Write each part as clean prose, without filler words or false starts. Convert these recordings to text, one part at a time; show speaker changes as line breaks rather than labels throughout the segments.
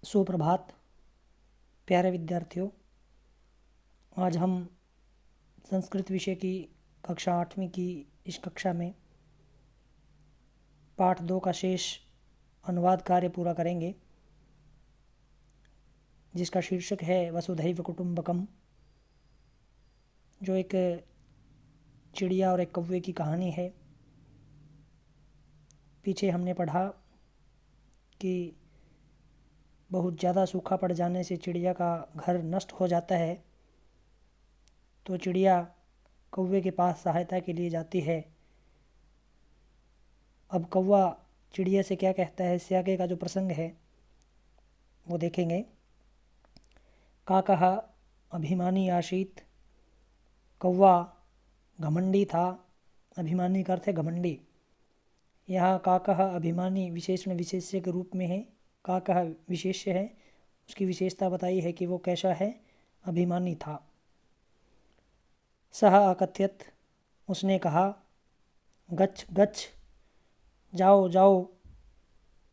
सुप्रभात प्यारे विद्यार्थियों। आज हम संस्कृत विषय की कक्षा 8वीं की इस कक्षा में पाठ 2 का शेष अनुवाद कार्य पूरा करेंगे, जिसका शीर्षक है वसुधैव कुटुंबकम, जो एक चिड़िया और एक कौवे की कहानी है। पीछे हमने पढ़ा कि बहुत ज़्यादा सूखा पड़ जाने से चिड़िया का घर नष्ट हो जाता है, तो चिड़िया कौवे के पास सहायता के लिए जाती है। अब कौवा चिड़िया से क्या कहता है, इससे आगे का जो प्रसंग है वो देखेंगे। काकः अभिमानी आसीत्, कौवा घमंडी था। अभिमानी का अर्थ है घमंडी। यहाँ काकः अभिमानी विशेषण विशेष्य के रूप में है। काकः विशेष्य है, उसकी विशेषता बताई है कि वो कैसा है, अभिमानी था। सः अकथयत्, उसने कहा, गच्छ गच्छ, जाओ जाओ,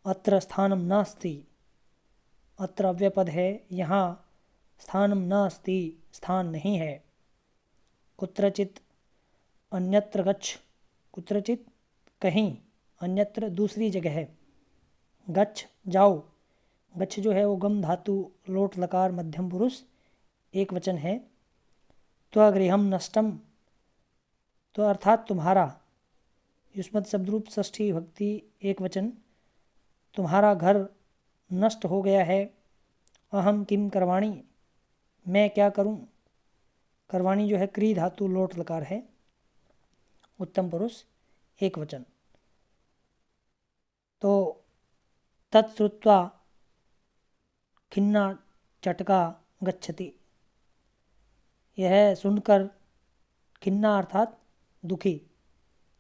अत्र स्थानम नास्ति। अत्र अव्ययपद है, यहाँ स्थानम नास्ति, स्थान नहीं है। कुत्रचित् अन्यत्र गच्छ, कुत्रचित् कहीं, अन्यत्र दूसरी जगह है। गच्छ जाओ, गच्छ जो है वो गम धातु लोट लकार मध्यम पुरुष एक वचन है। त्वगृहम नष्टम, तो अर्थात तुम्हारा, युष्मत् शब्दरूप षष्ठी भक्ति एक वचन, तुम्हारा घर नष्ट हो गया है। अहम किम करवाणी, मैं क्या करूं। करवाणी जो है क्री धातु लोट लकार है, उत्तम पुरुष एक वचन। तो तत्श्रुत्वा खिन्ना चटका गच्छति, यह सुनकर, खिन्ना अर्थात दुखी,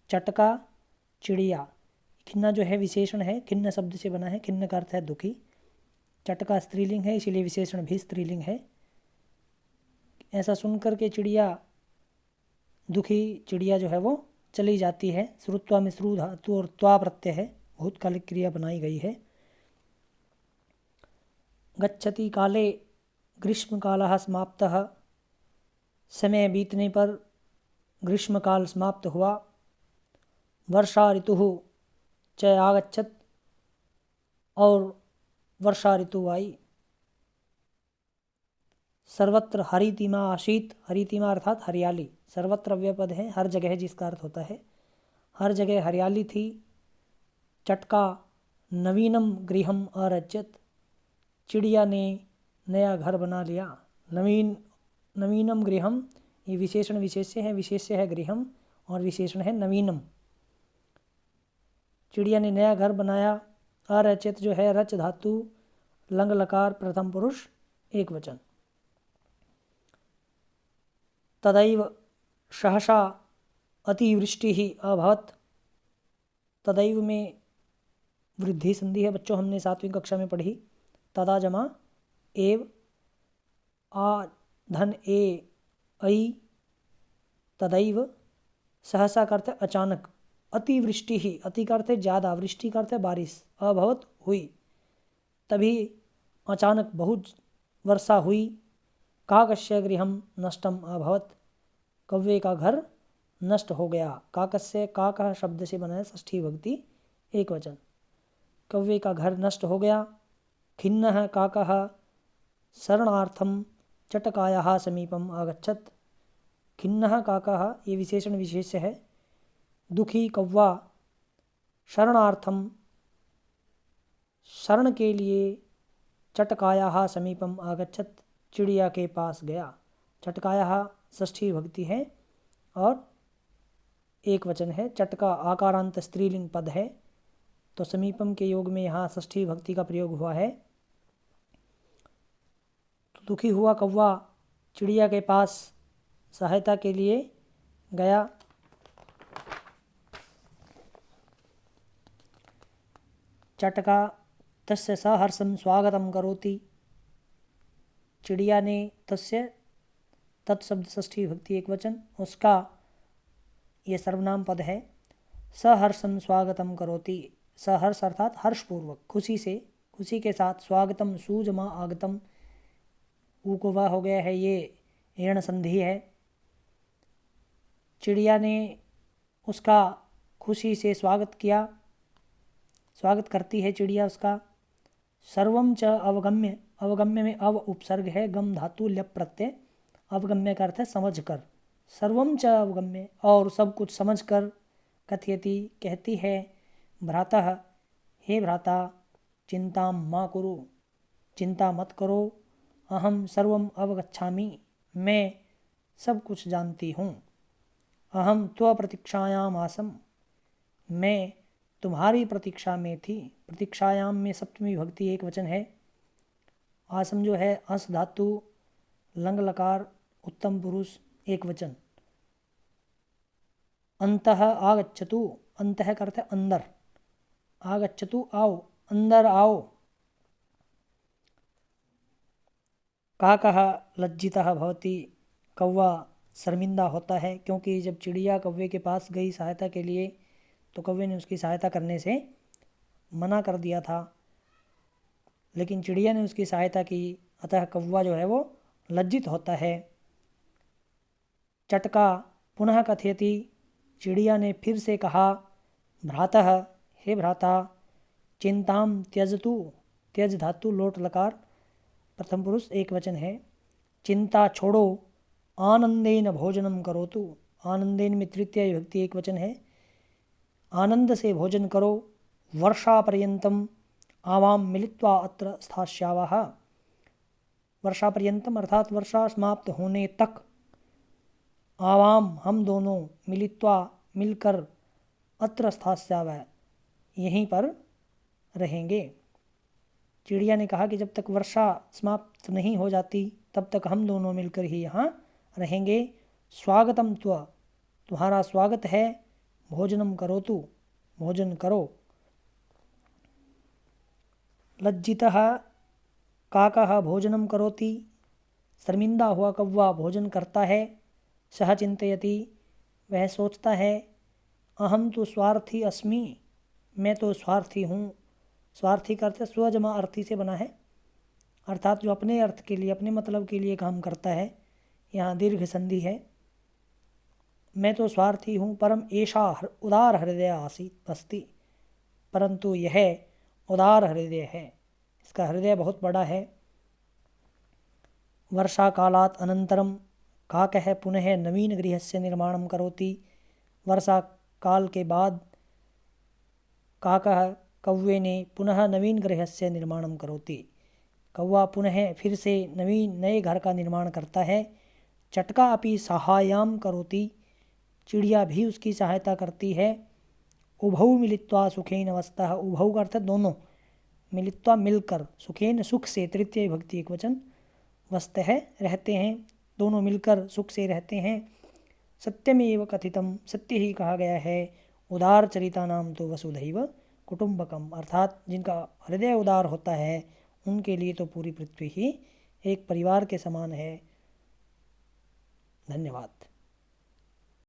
चटका चिड़िया, खिन्ना जो है विशेषण है, खिन्न शब्द से बना है, खिन्न का अर्थ है दुखी, चटका स्त्रीलिंग है, इसीलिए विशेषण भी स्त्रीलिंग है। ऐसा सुनकर के चिड़िया, दुखी चिड़िया जो है वो चली जाती है। श्रुत्वा में श्रु धातु और त्वा प्रत्यय है, भूतकालिक क्रिया बनाई गई है। गच्छति काले ग्रीष्मकालः समाप्तः, समय बीतने पर ग्रीष्मकाल समाप्त हुआ। वर्षा ऋतुः च आगच्छत्, और वर्षा ऋतु आई। सर्वत्र हरितिमा आसीत्, हरितिमा अर्थात हरियाली, सर्वत्र अव्ययपद है, हर जगह जिसका अर्थ होता है, हर जगह हरियाली थी। चटका नवीनम गृहम अरचत, चिड़िया ने नया घर बना लिया। नवीनम गृहम, ये विशेषण विशेष्य है, विशेष्य है गृहम और विशेषण है नवीनम। चिड़िया ने नया घर बनाया। अरचित जो है रच धातु लंग लकार प्रथम पुरुष एक वचन। तदैव सहसा अतिवृष्टि ही अभवत्, तदैव में वृद्धि संधि है बच्चों, हमने 7वीं कक्षा में पढ़ी। तदा जमा एव, आ धन ए ऐ, तदैव, सहसा का अर्थ है अचानक, अतिवृष्टि ही, अति का अर्थ है ज़्यादा, वृष्टि का अर्थ है बारिश, अभवत हुई, तभी अचानक बहुत वर्षा हुई। काकस्य गृहम नष्टम अभवत, कौवे का घर नष्ट हो गया। काकस्य, काकः शब्द से बना है षष्ठी भक्ति एक वचन, कौवे का घर नष्ट हो गया। खिन्नः काकः शरणार्थम चटकायाः समीपम आगच्छत्, खिन्नः काकः ये विशेषण विशेष्य है, दुखी कौवा शरणार्थम, शरण के लिए, चटकायाः समीपम आगच्छत्, चिड़िया के पास गया। चटकायाः षष्ठी भक्ति है और एक वचन है। चटका आकारांत स्त्रीलिंग पद है, तो समीपम के योग में यहाँ षष्ठी भक्ति का प्रयोग हुआ है। तो दुखी हुआ कौवा चिड़िया के पास सहायता के लिए गया। चटका तस्य सहर्षं स्वागतं करोति, चिड़िया ने तस्य, तत्शब्द षष्ठी भक्ति एक वचन, उसका ये सर्वनाम पद है। सहर्षं स्वागतं करोति, सहर्ष अर्थात हर्षपूर्वक, खुशी से खुशी के साथ। स्वागतम सुजमा आगतम, ऊ को वाह हो गया है, ये ऋण संधि है। चिड़िया ने उसका खुशी से स्वागत किया, स्वागत करती है चिड़िया उसका। सर्वम च अवगम्य, अवगम्य में अव उपसर्ग है, गम धातु ल्यप प्रत्यय। अवगम्य का अर्थ है समझ कर। सर्वम च अवगम्य, और सब कुछ समझ कर। कथयति कहती है, भ्रातः हे भ्राता, चिंता मा कुरु, चिंता मत करो। अहम सर्वम अवगच्छामि, मैं सब कुछ जानती हूँ। अहम त्व प्रतीक्षायाम आसम, मैं तुम्हारी प्रतीक्षा में थी। प्रतीक्षायाम में सप्तमी विभक्ति एक वचन है। आसम जो है अस धातु लंग लकार उत्तम पुरुष एक वचन। अंतः आगच्छतु, अंतः का अर्थ है अंदर। आगच्छतु आओ, अंदर आओ। काकः लज्जितः भवति, कौवा शर्मिंदा होता है, क्योंकि जब चिड़िया कौवे के पास गई सहायता के लिए तो कौवे ने उसकी सहायता करने से मना कर दिया था, लेकिन चिड़िया ने उसकी सहायता की, अतः कौवा जो है वो लज्जित होता है। चटका पुनः कथयति, चिड़िया ने फिर से कहा, भ्रातः हे भ्राता, चिंताम त्यजतु, त्यज धातु लोट लकार प्रथम पुरुष एक वचन है। चिंता छोड़ो, आनंदेन भोजनम करोतु, आनंदेन में तृतीय विभक्ति एक वचन है। आनंद से भोजन करो। वर्षा पर्यंतम आवाम मिलित्वा अत्र स्थास्यावः, वर्षा पर्यंतम अर्थात वर्षा समाप्त होने तक। आवाम हम दोनों, मिलित्वा मिलकर, अत्र स्थास्यावः यहीं पर रहेंगे। चिड़िया ने कहा कि जब तक वर्षा समाप्त नहीं हो जाती तब तक हम दोनों मिलकर ही यहाँ रहेंगे। स्वागतम त्व, तुम्हारा स्वागत है। भोजनम करोतु, भोजन करो। लज्जितः काकः भोजनम करोति, शर्मिंदा हुआ कौवा भोजन करता है। सह चिंतयति, वह सोचता है। अहम तो स्वार्थी अस्मि, मैं तो स्वार्थी हूँ। स्वार्थी का अर्थ स्वजमा अर्थी से बना है, अर्थात जो अपने अर्थ के लिए, अपने मतलब के लिए काम करता है। यहाँ दीर्घ संधि है। मैं तो स्वार्थी हूँ। परम ऐशा उदार हृदय आसीत अस्ति, परंतु यह उदार हृदय है, इसका हृदय बहुत बड़ा है। वर्षा कालात् अनंतरम काकः पुनः नवीन गृहस्य निर्माणं करोति, वर्षा काल के बाद काकः कौवे ने पुनः नवीन गृहस्य निर्माणं करोति, कौवा पुनः फिर से नवीन नए घर का निर्माण करता है। चटका अपि सहायां करोति, चिड़िया भी उसकी सहायता करती है। उभौ मिलित्वा सुखेन वस्तः, उभौ का अर्थ दोनों, मिलित्वा मिलकर, सुखेन सुख से तृतीय विभक्ति एक वचन, वस्तः रहते हैं, दोनों मिलकर सुख से रहते हैं। सत्यमेव कथितम, सत्य ही कहा गया है। उदार चरिता नाम तो वसुधैव कुटुंबकम, अर्थात जिनका हृदय उदार होता है उनके लिए तो पूरी पृथ्वी ही एक परिवार के समान है। धन्यवाद।